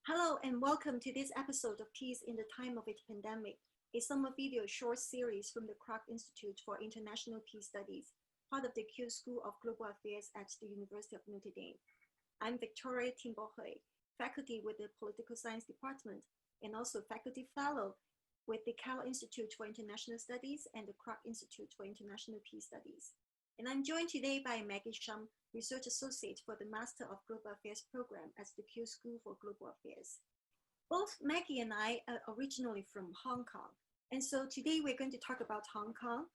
Hello and welcome to this episode of Peace in the Time of a Pandemic, a summer video short series from the Kroc Institute for International Peace Studies, part of the Keough School of Global Affairs at the University of Notre Dame. I'm Victoria Timbohe, faculty with the Political Science Department and also faculty fellow with the Kroc Institute for International Studies and the Kroc Institute for International Peace Studies. And I'm joined today by Maggie Shum, Research Associate for the Master of Global Affairs program at the Keough School for Global Affairs. Both Maggie and I are originally from Hong Kong. And so today we're going to talk about Hong Kong.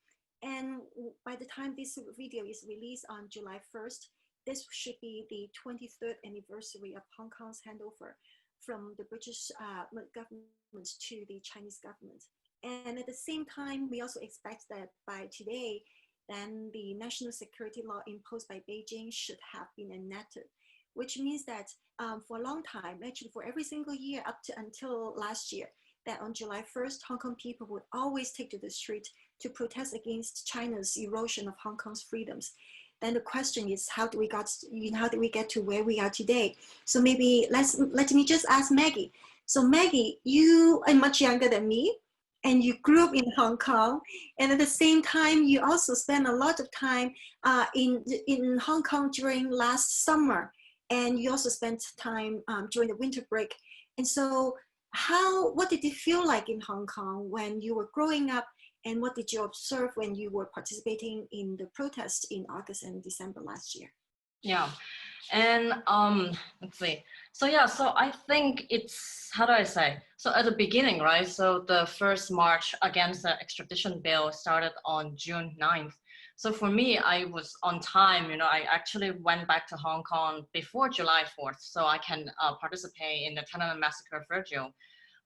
And by the time this video is released on July 1st, this should be the 23rd anniversary of Hong Kong's handover from the British government to the Chinese government. And at the same time, we also expect that by today, then the national security law imposed by Beijing should have been enacted, which means that for a long time, actually for every single year up to until last year, that on July 1st, Hong Kong people would always take to the street to protest against China's erosion of Hong Kong's freedoms. Then the question is, how do we get to where we are today? So maybe let me just ask Maggie. So Maggie, you are much younger than me, and you grew up in Hong Kong, and at the same time, you also spent a lot of time in Hong Kong during last summer, and you also spent time during the winter break. And so, what did it feel like in Hong Kong when you were growing up, and what did you observe when you were participating in the protest in August and December last year? Yeah, and let's see. So I think it's, how do I say? So at the beginning, right? So the first march against the extradition bill started on June 9th. So for me, I was on time. I actually went back to Hong Kong before July 4th, so I can participate in the Tiananmen Massacre Vigil.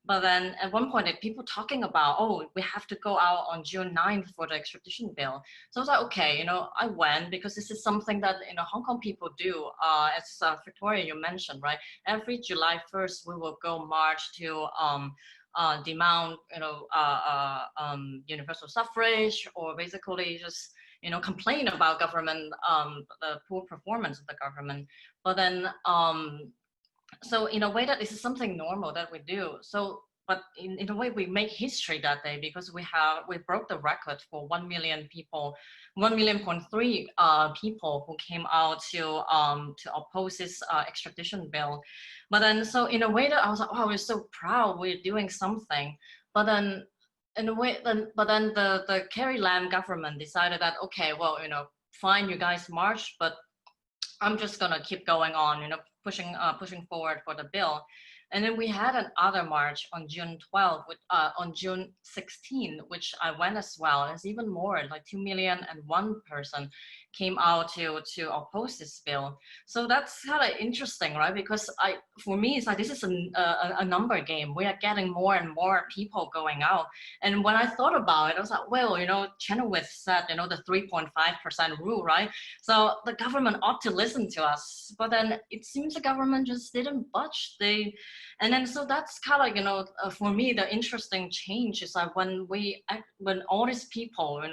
But then at one point, people talking about, oh, we have to go out on June 9th for the extradition bill. So I was like, okay, I went because this is something that, Hong Kong people do. As Victoria, you mentioned, right? Every July 1st, we will go march to demand, universal suffrage, or basically just, complain about government, the poor performance of the government. But then, so in a way that this is something normal that we do. So, but in a way we make history that day because we broke the record for 1 million people, 1.3 million people who came out to oppose this extradition bill. But then, so in a way that I was like, oh, we're so proud, we're doing something. But then, in a way, but then the Carrie Lam government decided that, okay, well, fine, you guys march, but I'm just gonna keep going on, pushing forward for the bill. And then we had another march on June 12th, on June 16th, which I went as well. It's even more, like 2,000,001 person came out to oppose this bill. So that's kind of interesting, right? Because for me, it's like this is a number game. We are getting more and more people going out. And when I thought about it, I was like, well, Chenoweth said, the 3.5% rule, right? So the government ought to listen to us. But then it seems the government just didn't budge. And then so that's kind of for me, the interesting change is like when all these people,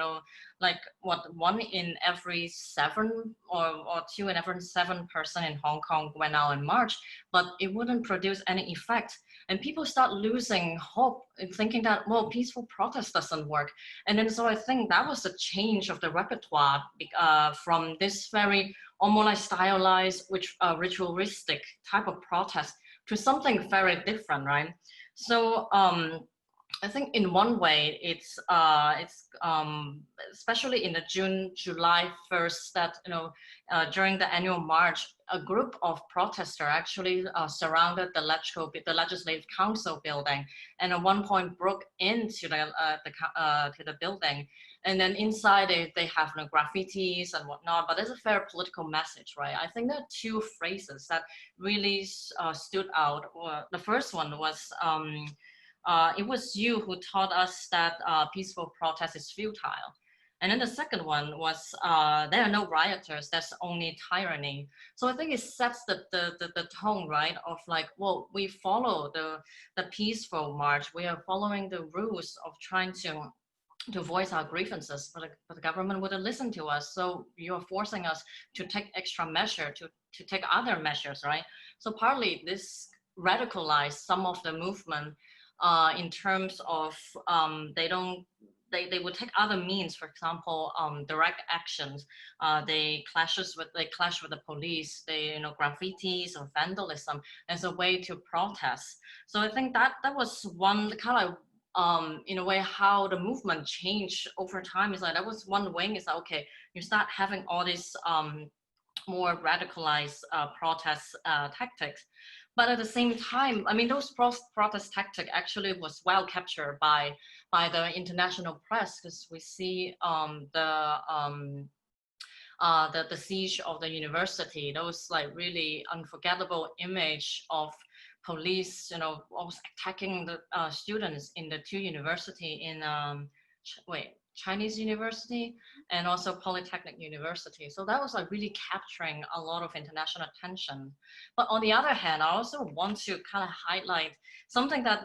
like what 1 in every 7 or 2 in every 7 person in Hong Kong went out in March, but it wouldn't produce any effect. And people start losing hope and thinking that, well, peaceful protest doesn't work. And then so I think that was a change of the repertoire from this very almost like stylized, ritualistic type of protest to something very different, right? So I think in one way, it's especially in the July 1st that, during the annual march, a group of protesters actually surrounded the Legislative Council building, and at one point broke into the building. And then inside they have graffitis and whatnot, but there's a fair political message, right? I think there are 2 phrases that really stood out. The first one was, it was you who taught us that peaceful protest is futile. And then the second one was, there are no rioters, there's only tyranny. So I think it sets the tone, right, of like, well, we follow the peaceful march. We are following the rules of trying to voice our grievances, but the government wouldn't listen to us. So you're forcing us to take extra measure, to take other measures, right? So partly this radicalize some of the movement in terms of they would take other means, for example, direct actions. They clash with the police. They graffitis or vandalism as a way to protest. So I think that was one kind of in a way how the movement changed over time. Is like that was one wing. Is like, okay, you start having all these more radicalized protest tactics. But at the same time, I mean, those protest tactics actually was well captured by the international press, because we see the siege of the university, those like really unforgettable image of police, almost attacking the students in the two university in Chinese university and also Polytechnic University. So that was like really capturing a lot of international attention. But on the other hand, I also want to kind of highlight something that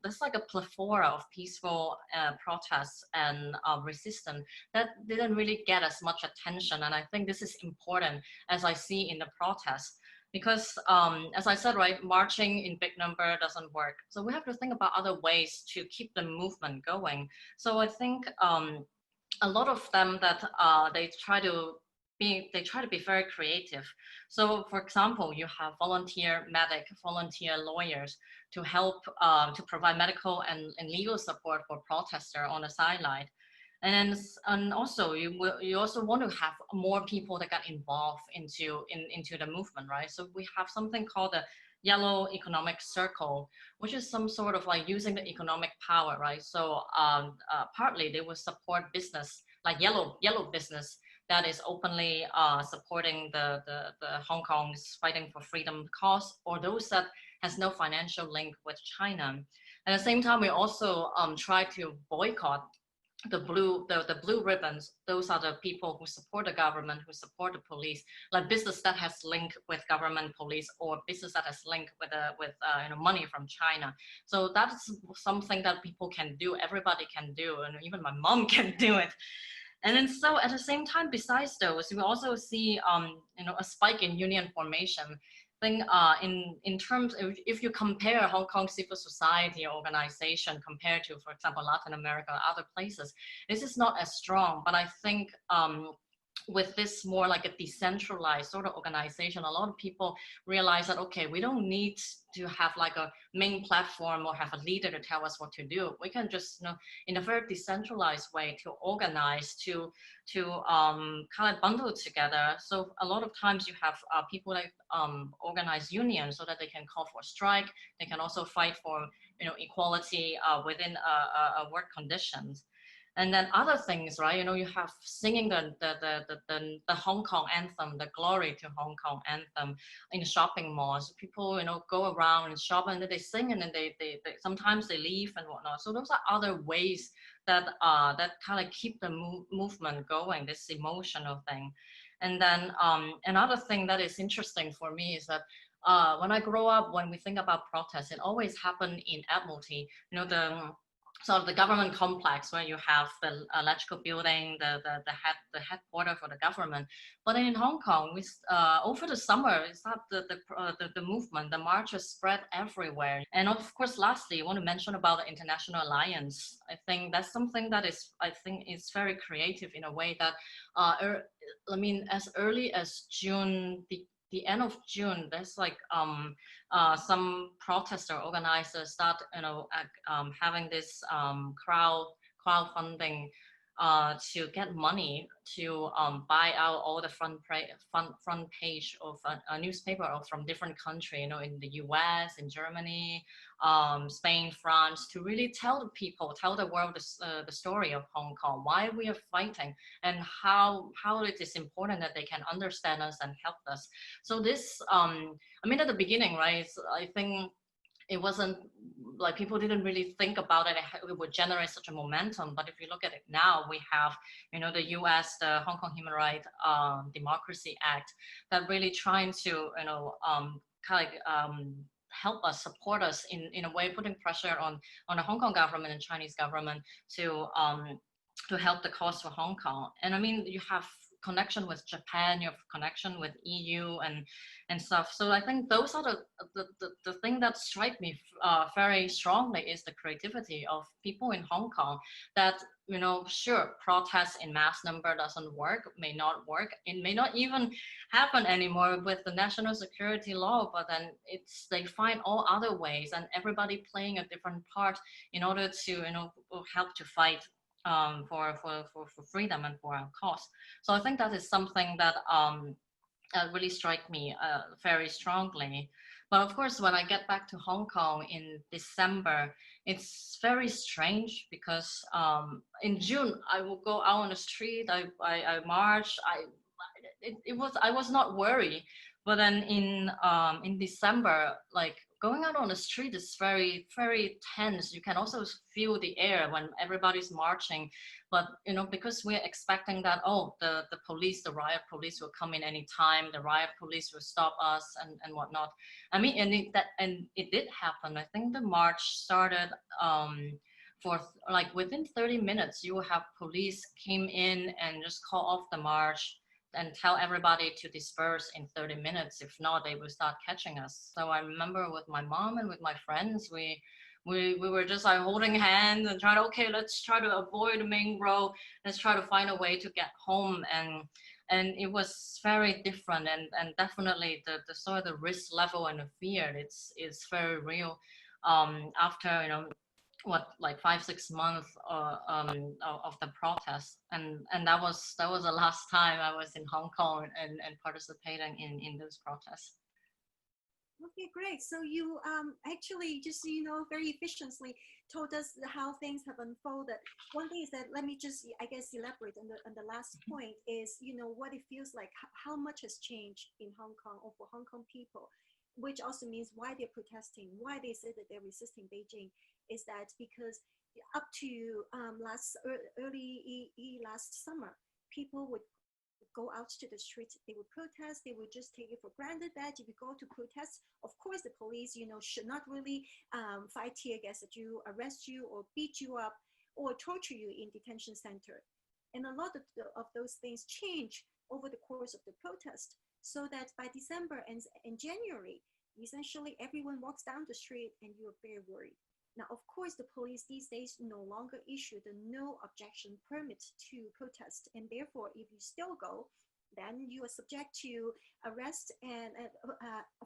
there's like a plethora of peaceful protests and resistance that didn't really get as much attention. And I think this is important as I see in the protests. Because as I said, right, marching in big number doesn't work. So we have to think about other ways to keep the movement going. So I think a lot of them that they try to be very creative. So for example, you have volunteer medic, volunteer lawyers to help to provide medical and legal support for protesters on the sideline. And also you also want to have more people that got involved into the movement, right? So we have something called the Yellow Economic Circle, which is some sort of like using the economic power, right? So partly they will support business, like yellow business that is openly supporting the Hong Kong's fighting for freedom cause, or those that has no financial link with China. At the same time, we also try to boycott the blue ribbons. Those are the people who support the government, who support the police, like business that has link with government, police, or business that has link with money from China. So that's something that people can do, everybody can do, and even my mom can do it. And then so at the same time, besides those, we also see a spike in union formation. I think in terms of, if you compare Hong Kong civil society organization compared to, for example, Latin America or other places, this is not as strong. But I think with this more like a decentralized sort of organization, a lot of people realize that, okay, we don't need to have like a main platform or have a leader to tell us what to do. We can just, in a very decentralized way to organize, to kind of bundle together. So a lot of times you have people that organize unions so that they can call for strike. They can also fight for, equality within work conditions. And then other things, right? You have singing the Hong Kong anthem, the Glory to Hong Kong anthem in shopping malls. People, go around and shop, and then they sing, and then they sometimes they leave and whatnot. So those are other ways that kind of keep the movement going, this emotional thing. And then another thing that is interesting for me is that when I grow up, when we think about protests, it always happened in Admiralty. The government complex where you have the electrical building, the headquarters for the government. But in Hong Kong, we over the summer, it's not the movement, the marches spread everywhere. And of course, lastly, I want to mention about the International Alliance. I think that's something that is very creative in a way that, as early as June, the end of June, there's like some protester organizers start having this crowdfunding to get money to buy out all the front page of a newspaper from different countries, in the US, in Germany, Spain, France, to really tell the world the story of Hong Kong, why we are fighting, and how it is important that they can understand us and help us. So this, at the beginning, right, I think it wasn't like people didn't really think about it would generate such a momentum. But if you look at it now, we have, the US, the Hong Kong Human Rights Democracy Act, that really trying to, help us, support us in a way, putting pressure on the Hong Kong government and Chinese government to help the cause for Hong Kong. And you have connection with Japan, you have connection with EU and stuff. So I think those are the thing that strike me very strongly is the creativity of people in Hong Kong. That, you know, sure, protests in mass number doesn't work, may not work, it may not even happen anymore with the national security law, but then they find all other ways, and everybody playing a different part in order to, you know, help to fight for freedom and for our cause. So I think that is something that really strike me very strongly. But of course, when I get back to Hong Kong in December, it's very strange because in June I will go out on the street, I march, I was not worried. But then in December, like going out on the street is very, very tense. You can also feel the air when everybody's marching. But, you know, because we're expecting that, oh, the police, the riot police will come in any time, the riot police will stop us and whatnot. I mean, and it did happen. I think the march started for like within 30 minutes, you will have police came in and just call off the march and tell everybody to disperse in 30 minutes. If not, they will start catching us. So I remember with my mom and with my friends, we were just like holding hands and trying to, okay, let's try to avoid the main road. Let's try to find a way to get home. And it was very different, and definitely the sort of the risk level and the fear, it's very real. After, you know, what, like 5-6 months of the protest, and that was the last time I was in Hong Kong and participating in those protests. Okay, great. So you actually just, you know, very efficiently told us how things have unfolded. One thing is that, let me just, I guess, elaborate on the last point is, you know, what it feels like, how much has changed in Hong Kong or for Hong Kong people, which also means why they're protesting, why they say that they're resisting Beijing, is that because up to early last summer, people would go out to the streets, they would protest, they would just take it for granted that if you go to protest, of course the police, you know, should not really fight tear gas at you, arrest you, or beat you up, or torture you in detention center. And a lot of those things change over the course of the protest, so that by December and January, essentially everyone walks down the street and you're very worried. Now, of course, the police these days no longer issue the no objection permit to protest, and therefore, if you still go, then you are subject to arrest and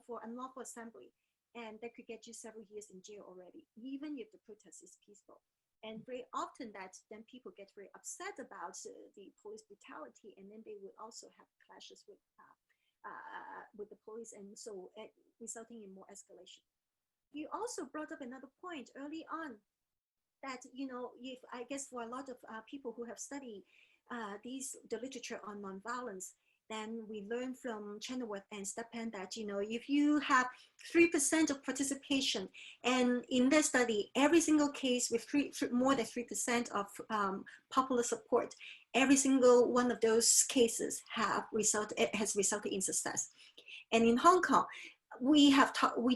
for unlawful assembly, and that could get you several years in jail already, even if the protest is peaceful. And very often that then people get very upset about the police brutality, and then they would also have clashes with the police, and so resulting in more escalation. You also brought up another point early on that, you know, if I guess for a lot of people who have studied the literature on nonviolence, then we learn from Chenoweth and Stepan that, you know, if you have 3% of participation, and in their study, every single case with more than 3% of popular support, every single one of those cases has resulted in success. And in Hong Kong, we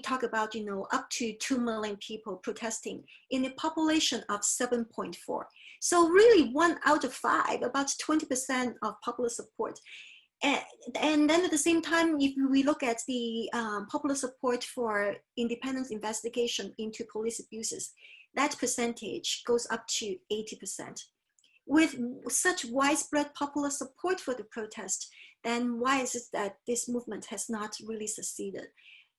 talk about, you know, up to 2 million people protesting in a population of 7.4. So really 1 out of 5, about 20% of popular support. And then at the same time, if we look at the popular support for independent investigation into police abuses, that percentage goes up to 80%. With such widespread popular support for the protest, then why is it that this movement has not really succeeded?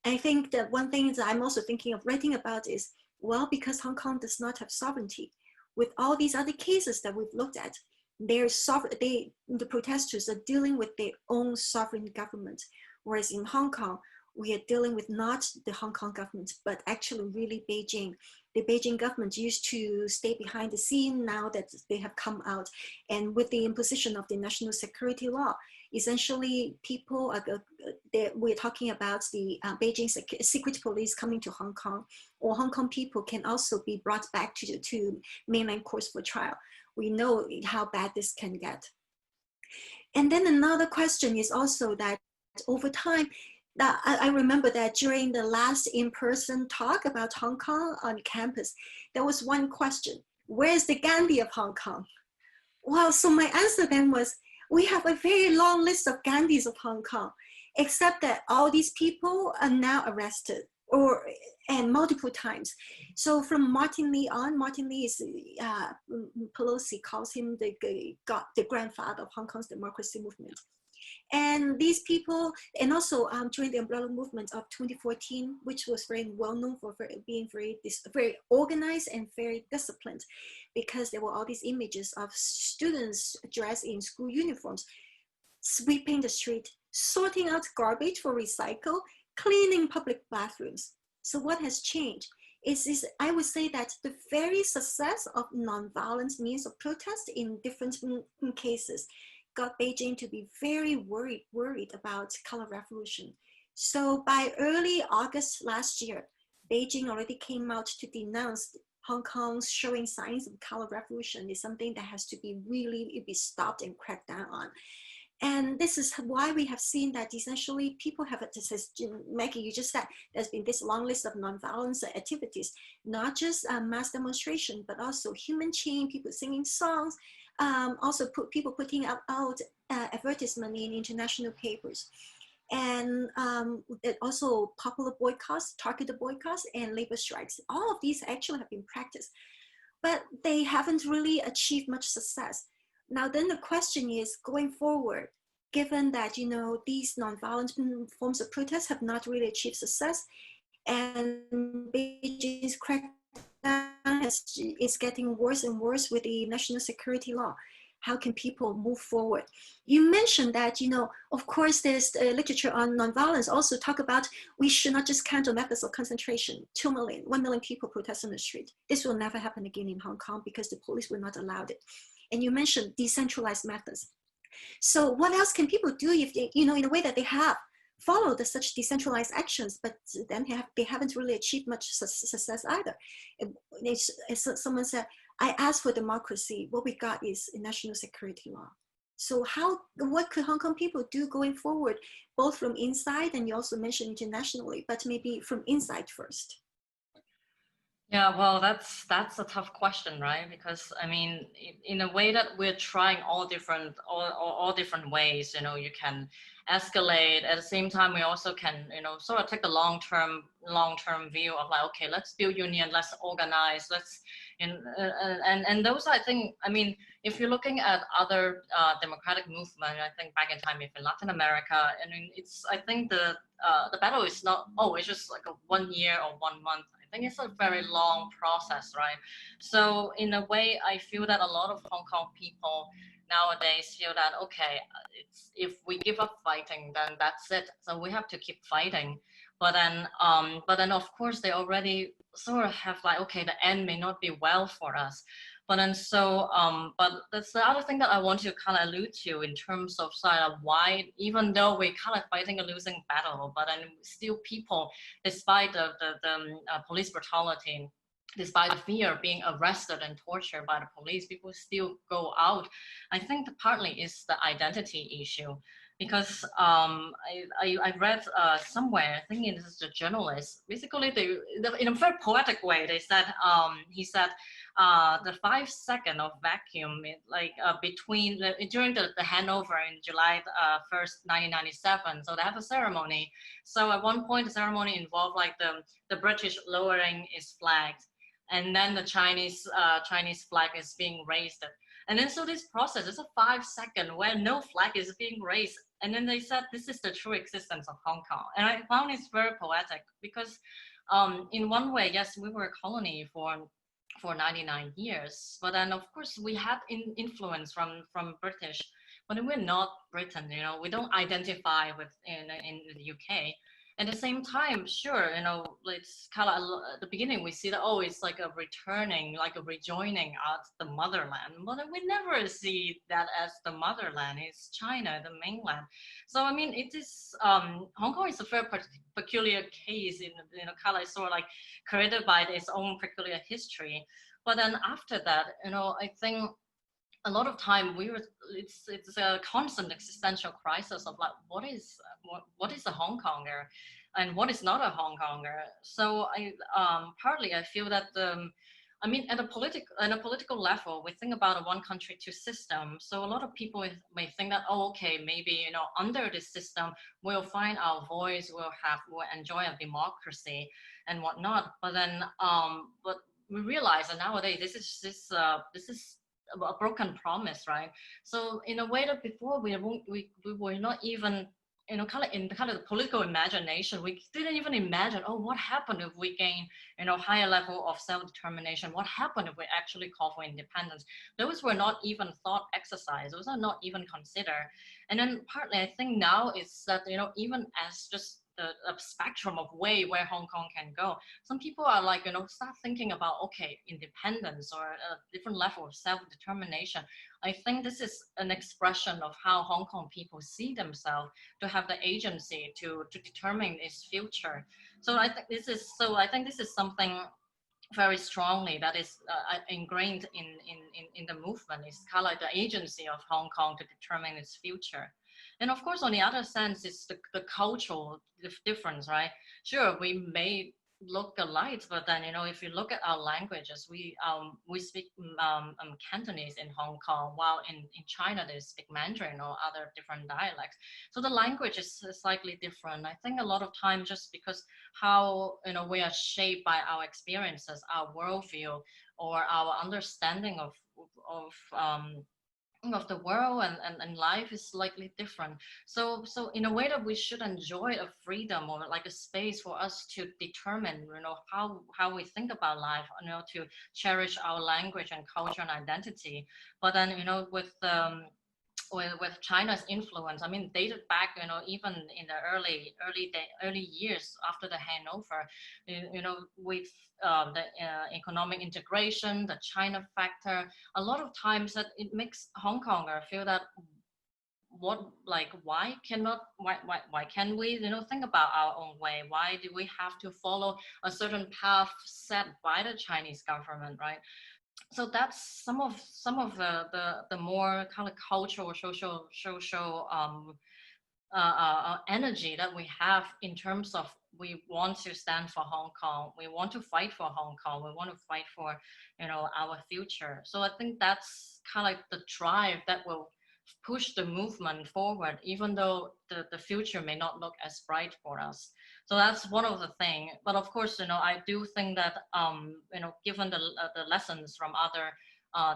I think that one thing that I'm also thinking of writing about is, well, because Hong Kong does not have sovereignty. With all these other cases that we've looked at, the protesters are dealing with their own sovereign government, whereas in Hong Kong, we are dealing with not the Hong Kong government, but actually really Beijing. The Beijing government used to stay behind the scene. Now that they have come out, and with the imposition of the national security law, essentially people are, we're talking about the Beijing secret police coming to Hong Kong, or Hong Kong people can also be brought back to mainland courts for trial. We know how bad this can get. And then another question is also that over time, I remember that during the last in-person talk about Hong Kong on campus, there was one question: where's the Gandhi of Hong Kong? Well, so my answer then was, we have a very long list of Gandhis of Hong Kong, except that all these people are now arrested and multiple times. So from Martin Lee on, Martin Lee is, Pelosi calls him the grandfather of Hong Kong's democracy movement. And these people, and also during the umbrella movement of 2014, which was very well known for being very organized and very disciplined, because there were all these images of students dressed in school uniforms, sweeping the street, sorting out garbage for recycle, cleaning public bathrooms. So what has changed is I would say that the very success of nonviolent means of protest in different cases got Beijing to be very worried about color revolution. So by early August last year, Beijing already came out to denounce Hong Kong's showing signs of color revolution is something that has to be stopped and cracked down on. And this is why we have seen that essentially people have, as Maggie, you just said, there's been this long list of nonviolence activities, not just mass demonstration, but also human chain, people singing songs, also people putting out advertisement in international papers. And also popular boycotts, targeted boycotts, and labor strikes. All of these actually have been practiced, but they haven't really achieved much success. Now, then the question is, going forward, given that, these nonviolent forms of protest have not really achieved success, and Beijing's crackdown is getting worse and worse with the national security law, how can people move forward? You mentioned that, of course, there's literature on nonviolence also talk about we should not just count on methods of concentration. 1 million people protest on the street. This will never happen again in Hong Kong because the police will not allow it. And you mentioned decentralized methods. So what else can people do if they, in a way that they have followed such decentralized actions, but then they haven't really achieved much success either. As someone said, I asked for democracy. What we got is a national security law. So what could Hong Kong people do going forward, both from inside, and you also mentioned internationally, but maybe from inside first? Yeah, well, that's a tough question, right? Because I mean, in a way that we're trying all different ways. You can escalate. At the same time, we also can, sort of take the long-term view of like, okay, let's build union, let's organize, and those, I think, I mean, if you're looking at other democratic movement, I think back in time, if in Latin America, I mean, I think the battle is not, it's just like a 1 year or 1 month. I think it's a very long process, right? So in a way, I feel that a lot of Hong Kong people nowadays feel that, okay, if we give up fighting, then that's it. So we have to keep fighting. But then of course they already sort of have like, okay, the end may not be well for us. But then but that's the other thing that I want to kind of allude to in terms of sort of why, even though we're kind of fighting a losing battle, but then still people, despite the police brutality, despite the fear of being arrested and tortured by the police, people still go out. I think partly is the identity issue. Because I read somewhere, I think it is a journalist, basically in a very poetic way, he said the 5 second of vacuum, during the handover in July 1st, 1997, so they have a ceremony. So at one point the ceremony involved like the British lowering its flag, and then the Chinese flag is being raised. And then so this process is a 5 second where no flag is being raised. And then they said, this is the true existence of Hong Kong. And I found it's very poetic because in one way, yes, we were a colony for 99 years. But then of course we had influence from British, but we're not Britain, we don't identify with in the UK. At the same time, sure, it's kind of at the beginning we see that, it's like a returning, like a rejoining at the motherland, but we never see that as the motherland. It's China, the mainland. So I mean, it is Hong Kong is a very peculiar case in kind of sort of like created by its own peculiar history. But then after that, I think a lot of time it's a constant existential crisis of like, what is a Hong Konger and what is not a Hong Konger. So I partly I feel that I mean, at a political level, we think about a one country, two system. So a lot of people may think that, oh, okay, maybe, you know, under this system, we'll find our voice, we'll enjoy a democracy and whatnot. But then, but we realize that nowadays this is a broken promise, right? So in a way that before we were not even, you know, kind of in the kind of the political imagination, we didn't even imagine, oh, what happened if we gain, you know, higher level of self-determination? What happened if we actually call for independence? Those were not even thought exercise. Those are not even considered. And then partly, I think now it's that, you know, even as just a spectrum of way where Hong Kong can go, some people are like, you know, start thinking about, okay, independence or a different level of self-determination. I think this is an expression of how Hong Kong people see themselves, to have the agency to determine its future. So I think this is something very strongly that is ingrained in the movement. It's kind of like the agency of Hong Kong to determine its future. And of course, on the other sense, it's the cultural difference, right? Sure, we may look alike, but then, you know, if you look at our languages, we speak Cantonese in Hong Kong, while in China they speak Mandarin or other different dialects. So the language is slightly different. I think a lot of times, just because how, you know, we are shaped by our experiences, our worldview, or our understanding of the world and life is slightly different. So in a way that we should enjoy a freedom, or like a space for us to determine, you know, how we think about life, you know, to cherish our language and culture and identity. But then, you know, with China's influence, I mean, dated back, you know, even in the early years after the handover, you know, with the economic integration, the China factor, a lot of times that it makes Hong Konger feel that why can we, you know, think about our own way? Why do we have to follow a certain path set by the Chinese government, right? So that's some of the more kind of cultural, social energy that we have, in terms of we want to stand for Hong Kong, we want to fight for Hong Kong, we want to fight for, you know, our future. So I think that's kind of like the drive that will push the movement forward, even though the future may not look as bright for us. So that's one of the things. But of course, you know, I do think that, you know, given the lessons from other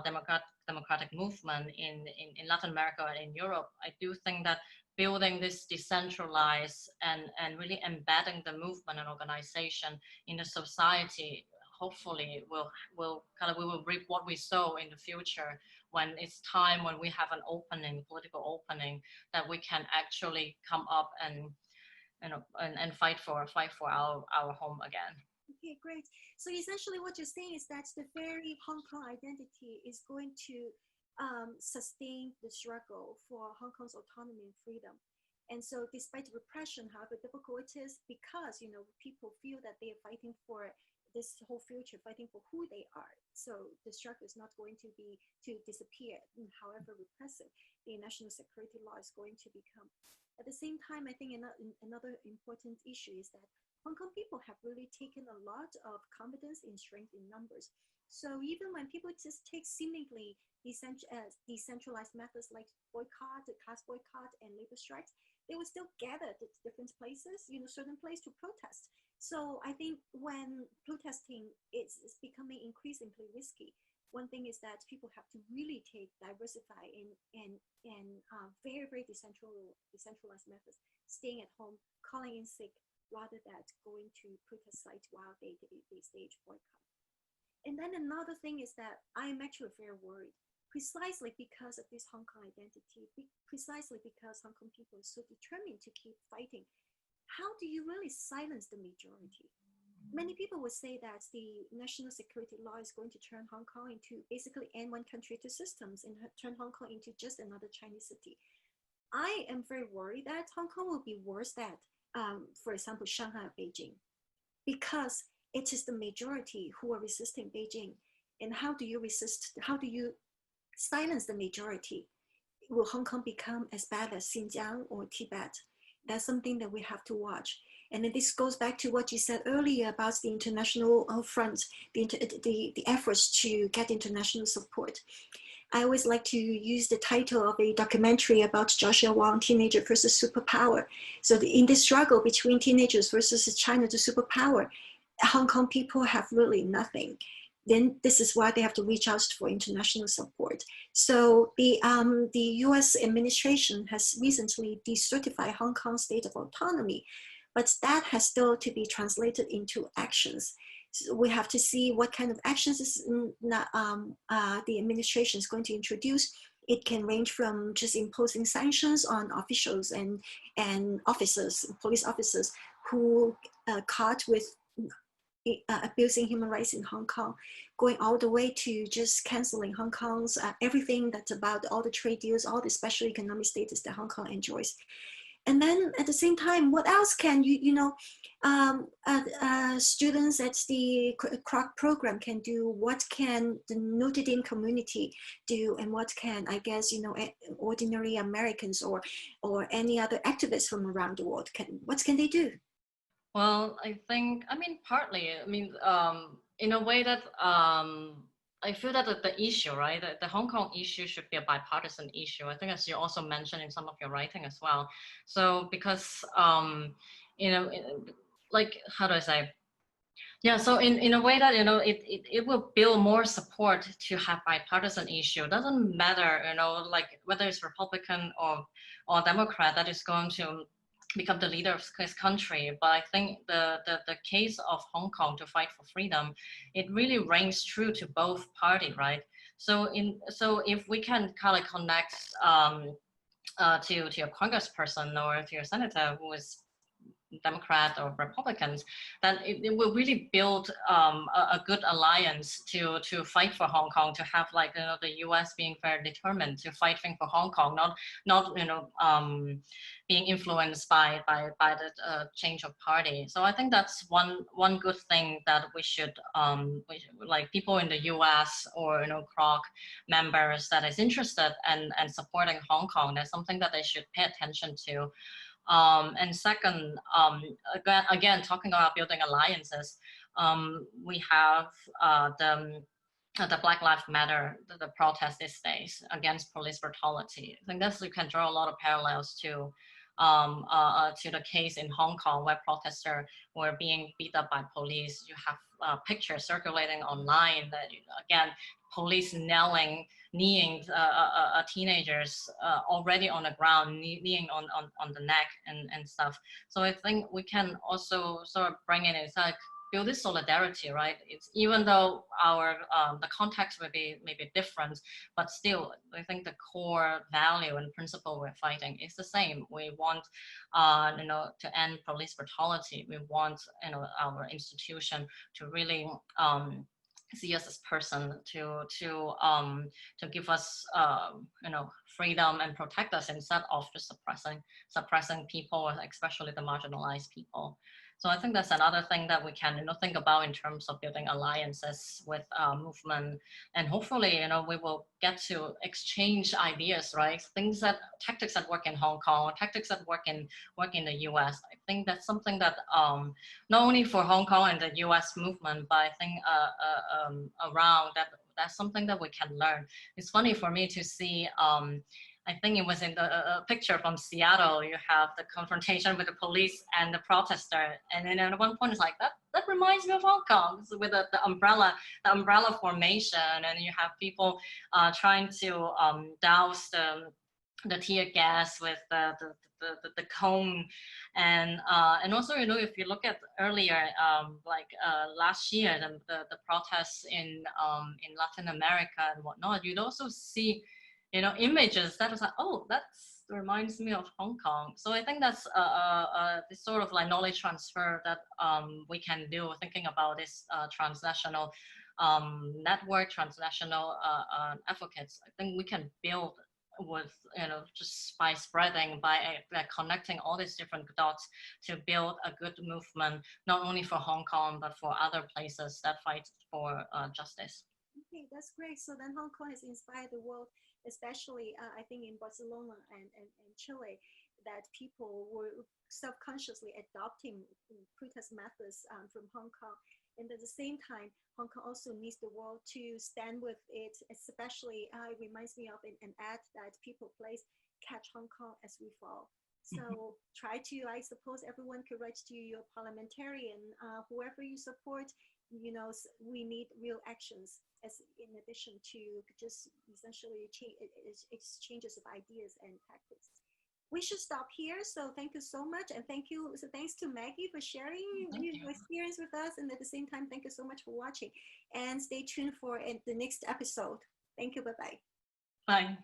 democratic movement in Latin America and in Europe, I do think that building this decentralized and really embedding the movement and organization in the society, hopefully will kind of, we will reap what we sow in the future, when it's time, when we have an opening, political opening, that we can actually come up and, you know, and fight for our home again. Okay, great. So essentially what you're saying is that the very Hong Kong identity is going to sustain the struggle for Hong Kong's autonomy and freedom. And so despite repression, however difficult it is, because, you know, people feel that they are fighting for this whole future, fighting for who they are. So the struggle is not going to be to disappear, however repressive the national security law is going to become. At the same time, I think another important issue is that Hong Kong people have really taken a lot of confidence in strength in numbers. So even when people just take seemingly decentralized methods like boycott, class boycott, and labor strikes, they will still gather at different places, you know, certain places to protest. So I think when protesting is becoming increasingly risky, one thing is that people have to really diversify in very, very decentralized methods, staying at home, calling in sick, rather than going to protest sites while they stage boycott. And then another thing is that I'm actually very worried, precisely because of this Hong Kong identity, precisely because Hong Kong people are so determined to keep fighting. How do you really silence the majority? Many people would say that the national security law is going to turn Hong Kong into basically end one country, two systems, and turn Hong Kong into just another Chinese city. I am very worried that Hong Kong will be worse than, for example, Shanghai or Beijing, because it is the majority who are resisting Beijing. And how do you resist? How do you silence the majority? Will Hong Kong become as bad as Xinjiang or Tibet? That's something that we have to watch. And then this goes back to what you said earlier about the international front, the efforts to get international support. I always like to use the title of a documentary about Joshua Wong, Teenager versus Superpower. So in this struggle between teenagers versus China to superpower, Hong Kong people have really nothing. Then this is why they have to reach out for international support. So the US administration has recently decertified Hong Kong state of autonomy, but that has still to be translated into actions. So we have to see what kind of actions the administration is going to introduce. It can range from just imposing sanctions on officials and officers, police officers who caught with abusing human rights in Hong Kong, going all the way to just canceling Hong Kong's everything that's about all the trade deals, all the special economic status that Hong Kong enjoys. And then at the same time, what else can students at the Kroc program can do? What can the Notre Dame community do? And what can, I guess, ordinary Americans or any other activists from around the world what can they do? Well, partly, in a way that I feel that the issue, right, the Hong Kong issue should be a bipartisan issue. I think, as you also mentioned in some of your writing as well. So because, like, how do I say? Yeah, so in a way that, it will build more support to have bipartisan issue. It doesn't matter, like whether it's Republican or Democrat that is going to become the leader of his country. But I think the case of Hong Kong to fight for freedom, it really rings true to both parties, right? So if we can kind of connect to your congressperson or to your senator who is Democrat or Republicans, then it will really build a good alliance to fight for Hong Kong, to have the U.S. being very determined to fighting for Hong Kong, not being influenced by the change of party. So I think that's one good thing that we should like people in the U.S. or Kroc members that is interested and supporting Hong Kong. That's something that they should pay attention to. And second, again, talking about building alliances, we have the Black Lives Matter, the protest these days against police brutality. I think we can draw a lot of parallels to the case in Hong Kong where protesters were being beat up by police. You have pictures circulating online that, again, police kneeing teenagers already on the ground, kneeing on the neck and stuff. So I think we can also sort of bring in, it's like build this solidarity, right? It's even though our the context may be different, but still I think the core value and principle we're fighting is the same. We want to end police brutality. We want our institution to really see us as person, to give us freedom and protect us instead of just suppressing people, especially the marginalized people. So I think that's another thing that we can think about in terms of building alliances with movement, and hopefully we will get to exchange ideas, right? Tactics that work in Hong Kong, tactics that work in the US. I think that's something that not only for Hong Kong and the US movement, but I think around that's something that we can learn. It's funny for me to see. I think it was in the picture from Seattle. You have the confrontation with the police and the protester, and then at one point it's like that reminds me of Hong Kong, so with the umbrella formation, and you have people trying to douse the tear gas with the cone, and also if you look at earlier last year the protests in Latin America and whatnot, you'd also see images that was like, oh, that reminds me of Hong Kong. So I think that's this sort of like knowledge transfer that we can do, thinking about this transnational network, transnational advocates. I think we can build with just by spreading, by connecting all these different dots to build a good movement, not only for Hong Kong but for other places that fight for justice. Okay, that's great. So then Hong Kong has inspired the world, especially I think in Barcelona and Chile. that people were self-consciously adopting protest methods from Hong Kong. And at the same time, Hong Kong also needs the world to stand with it, especially it reminds me of an ad that people place, catch Hong Kong as we fall. So try to, I suppose everyone could write to your parliamentarian, whoever you support, you know, we need real actions as in addition to just essentially exchanges of ideas and tactics. We should stop here. So thank you so much. And thank you. So thanks to Maggie for sharing your experience with us. And at the same time, thank you so much for watching. And stay tuned for the next episode. Thank you. Bye-bye. Bye.